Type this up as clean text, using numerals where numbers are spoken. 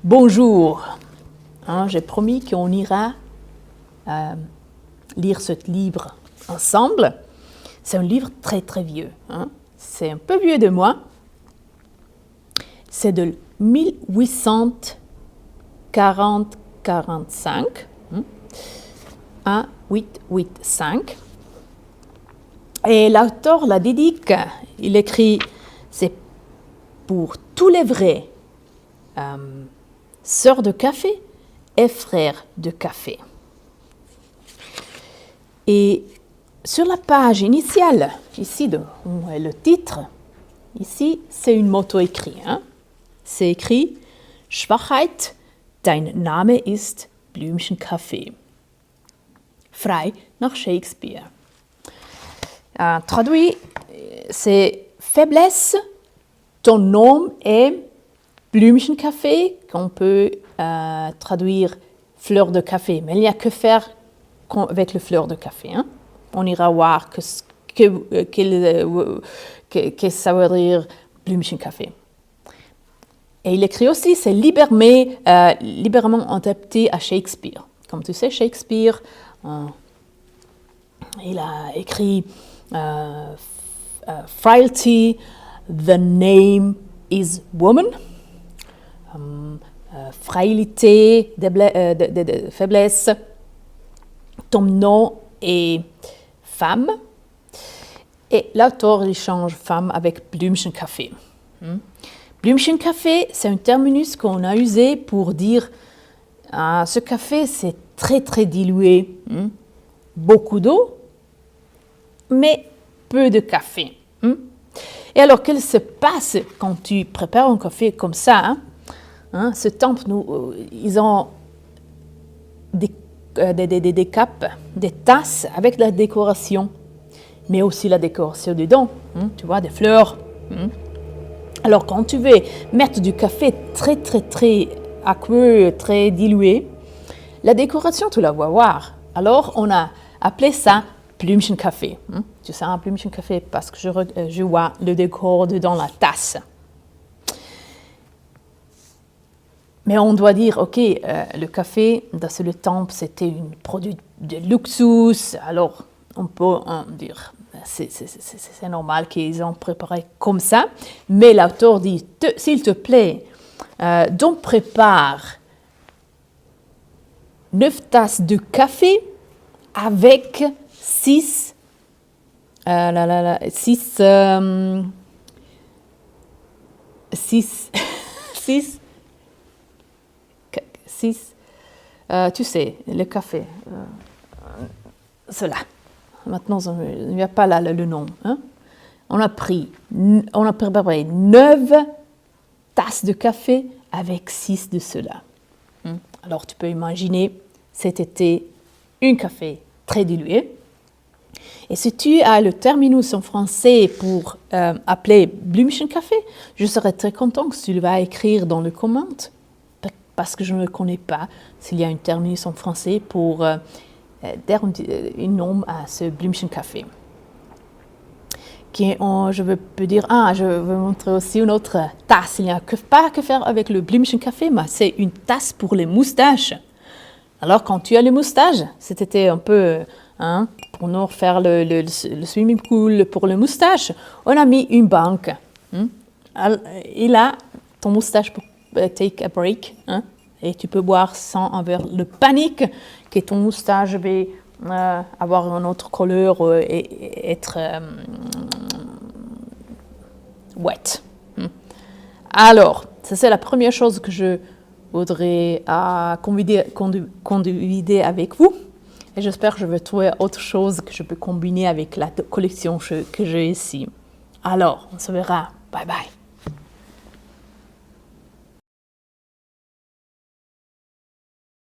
Bonjour. J'ai promis qu'on ira lire ce livre ensemble. C'est un livre très très vieux. C'est un peu vieux de moi. C'est de 1840-45. 1885. Et l'auteur la dédique. Il écrit, c'est pour tous les vrais sœurs de café et frères de café. Et sur la page initiale, ici, le titre, ici, c'est une moto écrite. C'est écrit « Schwachheit, dein Name ist Blümchenkaffee ». Frei nach Shakespeare. Traduit, c'est « Faiblesse, ton nom est Blümchenkaffee », qu'on peut traduire « fleur de café », mais il n'y a que faire avec le fleur de café. On ira voir que ça veut dire Blümchenkaffee. Et il écrit aussi, c'est librement adapté à Shakespeare. Comme tu sais, Shakespeare, il a écrit Frailty, the name is woman. Fragilité, de faiblesse, ton nom est femme. Et l'auteur, il change femme avec Blümchenkaffee. Blümchenkaffee, c'est un terminus qu'on a usé pour dire ce café, c'est très très dilué. Beaucoup d'eau, mais peu de café. Et alors, qu'est-ce qui se passe quand tu prépares un café comme ça? Ce temple, ils ont des capes, des tasses avec la décoration, mais aussi la décoration dedans, tu vois, des fleurs. Alors, quand tu veux mettre du café très, très, très aqueux, très dilué, la décoration, tu la vas voir. Alors, on a appelé ça Blümchenkaffee. Tu sais, un Blümchenkaffee parce que je vois le décor dans la tasse. Mais on doit dire, ok, le café, dans le temple, c'était un produit de luxe. Alors, on peut dire, c'est normal qu'ils ont préparé comme ça. Mais l'auteur dit, s'il te plaît, donc prépare 9 tasses de café avec 6 tu sais, le café, cela. Maintenant, il n'y a pas là le nom. On a préparé 9 tasses de café avec 6 de cela. Alors, tu peux imaginer, c'était un café très dilué. Et si tu as le terminus en français pour appeler Blümchenkaffee, je serais très content que tu le vas écrire dans le commentaire. Parce que je ne connais pas s'il y a une terminus en français pour dire un nom à ce Blümchenkaffee. Je peux dire, je veux montrer aussi une autre tasse. Il n'y a pas que faire avec le Blümchenkaffee, mais c'est une tasse pour les moustaches. Alors, quand tu as les moustaches, c'était un peu, pour nous faire le swimming pool pour les moustaches, on a mis une banque. Et là, ton moustache pour take a break, et tu peux boire sans avoir le panique que ton moustache va avoir une autre couleur et être wet. Alors, ça c'est la première chose que je voudrais convider avec vous. Et j'espère que je vais trouver autre chose que je peux combiner avec la collection que j'ai ici. Alors, on se verra. Bye bye.